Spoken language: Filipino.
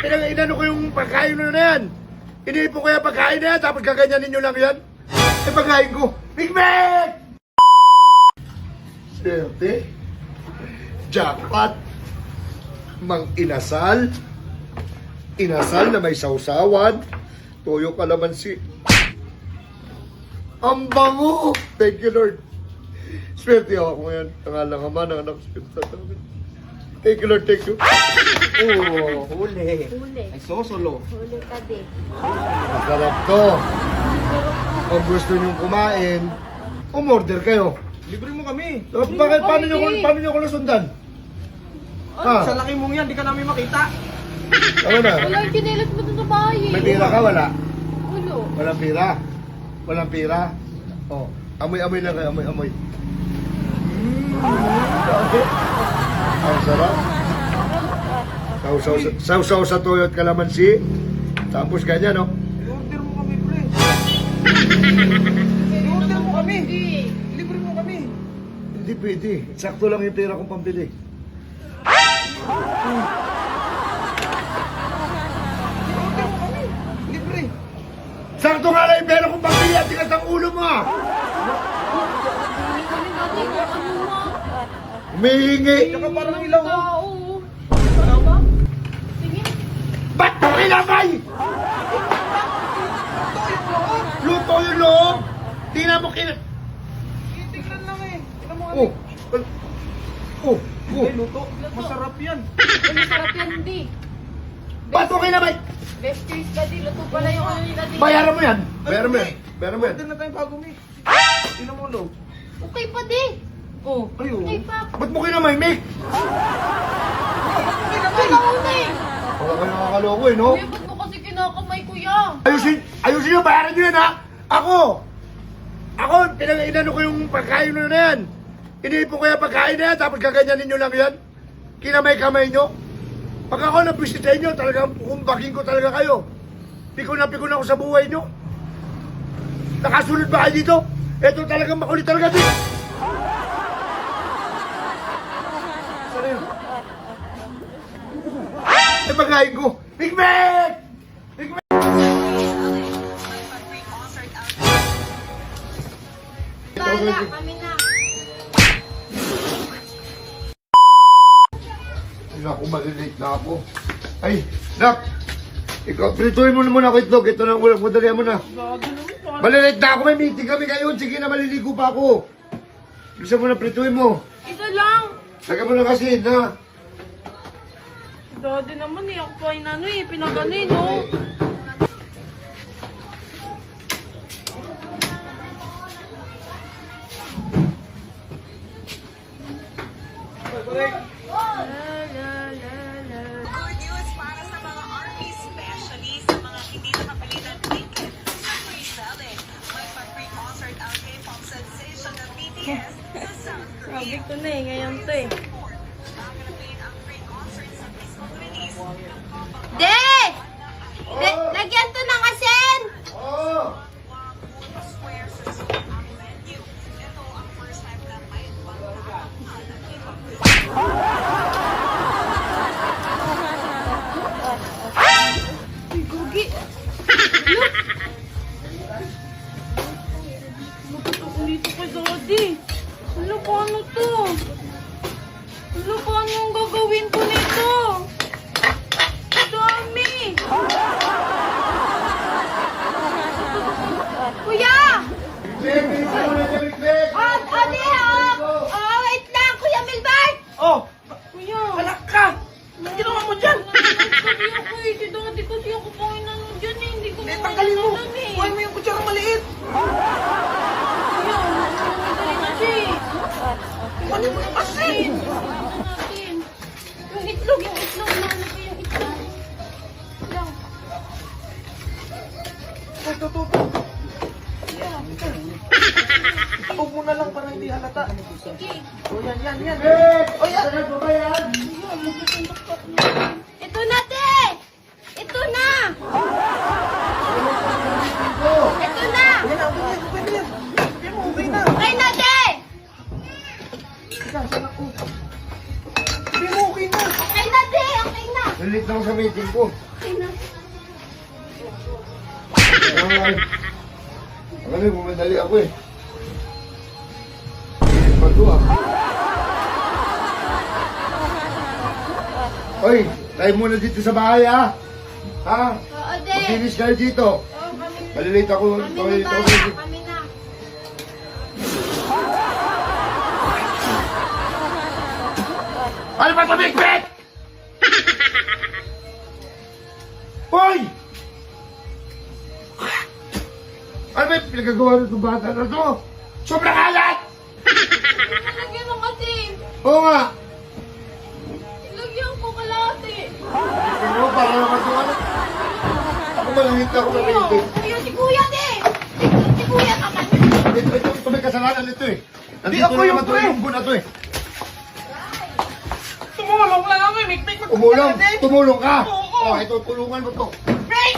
Inano ko yung pagkain na yan. Iniipo ko yung pagkain na yan, tapos gaganyanin nyo lang yan. Eh, pagkain ko, Big Mac! Swerte. Jackpot. Mang inasal. Inasal na may sausawan. Toyo kalamansi. Ang bango! Thank you, Lord. Swerte ako ngayon. Tangalang ama ng anak sa Thank you, Lord. Thank you. Oh, huli. Huli. Ay, sosolo. Huli ka din. Masarap to. Kung gusto nyo kumain, umorder kayo. Libre mo kami. Bakit? Paano nyo ko nasundan? Ha? Sa laki mong yan, di ka namin makita. Ano na? Wala yung kinilat mo dun sa bahay eh. May pira ka? Wala? Ulo. Walang pira? Walang pira? Oh, amoy-amoy lang kayo, amoy-amoy. Okay. Ang sarap. Sausaw sa toyo at kalamansi. Tapos ganyan, no? I-order mo kami, pre. I-order mo kami. Libre mo kami. Hindi pwede. Sakto lang yung pera kong pambili. I-order mo kami. Libre. Sakto nga lang yung pera kong pambili at tigas ang ulo mo, ah! Hindi kami natin kung ano mo. Humihingi! Tsaka parang ilaw. Tao. Ano ba? Sige. Ba't mo kinamay? Luto yung loob! Di na mo Tignan lang eh. Tignan mo Oh! kami. Oh! Oh! Eh, luto. Masarap yan. Ay, masarap yan, hindi. Ba't mo kinamay? Best choice ka din. Luto pala yung ano nila din. Bayaran mo yan! Bayaran mo yan! Bayaran mo yan! Order na tayo bago, mi. Tignan mo, lo. Okay pa din. Oh, Ay, oh. okay pa. Ba't mo kinamay, Mick? Ito lang una eh. Wala ka nakakaloko eh, no? Kuya, ba't mo kasi kinakamay, kuya? Ayusin nyo, bayaran nyo yan, ha? Ako, inano ko yung pagkain na yan. Iniipo ko yung pagkain na yan, tapos gaganyanin nyo lang yan. Kinamay-kamay nyo. Pag ako napisita nyo, talagang kumbaking ko talaga kayo. Pikon na ako sa buhay nyo. Nakasunod ba kayo dito? Ito talagang makulit talaga dito. Sana yun? Eh, pagkain ko, Big Mac! Big Mac! Bala, kami na. Ay, naku, malilate na ako. Ay, Nak! Ikaw, prituin mo na muna ako itlog. Ito na, madalihan mo na. Malilate na ako, may meeting kami ngayon. Sige na, maliligo pa ako. Gusto mo na, prituin mo. Isa lang. Lagyan mo na kasi, na. Dati naman eh, ako pa inano eh, pinagano eh, no? Good news para sa mga army, especially sa mga hindi nakapilitan ticket sa free selling. May pa-free concert ang K-pop sensation ng BTS sa South Sabi Korea. ko na eh, ngayon to eh. Gaganapin ang free concert sa mismong release ng K-pop De! Lagyan to ng asin! Oh! Wangwood Square sa Seoul ang venue. Ito ang first time na may pagkakataon ng K-pop Uy, gugi! Dito kay Daddy. Ano, paano to? Ano, paano ang gagawin ko nito? Dami! Kuya! Big Mac! Bilisan mo na siya, Big Mac! Wait lang, Kuya Milbert! Oh! Kuya! Alak ka! Anong ginawa mo dyan? Sabi ako eh, si Daddy kasi ako pang inano dyan eh, hindi ko Eh, naman tanggalin mo! inano eh. Kuhain mo yung kutsara maliit! Kuya, madali na siya eh. Kuhain mo yung asin! Natin. Yung itlog, naano ko yung itlog. Lang. Ito. Tawag mo na lang para hindi halata. Sige. O, yan. Mac! Tagal pa ba yan? Kuya, magpapalakpak na. Ito na, te! Ito na! Ito na! Yan na, pwede yan. Sabi mo, okay na. Okay na, te! Teka, saan ako? Sabi mo, okay na. Okay na, te! Okay na! Nalit na ako sa meeting ko. Okay na. Ay, akala mo madali ako eh. Pagdo ah. Oy, tayo muna dito sa bahay ha. Ha? Oo, de. Maglinis kayo dito. Oo, kami. Malilate ako. Kami na Malilate tayo. ako. Kami na. Ano ba tumigpit? Hoy! Ano ba yung pinagagawa ng itong bata na ito? Sobrang alat! Lagyan ng asin. Oo nga! Lagyan ko kalahati. Ano, para naman ito ano? Ako malangit ako na ito. Kuya, si Kuya, de. Si Kuya naman. Ito may kasalanan nito eh. Nandito ako na yung naman ito pre. yung na ito eh. Tumulong lang ako eh. Mikmik mo. Tumulong! Tumulong ka! Oo. Oh, ito, tulungan mo to. Break!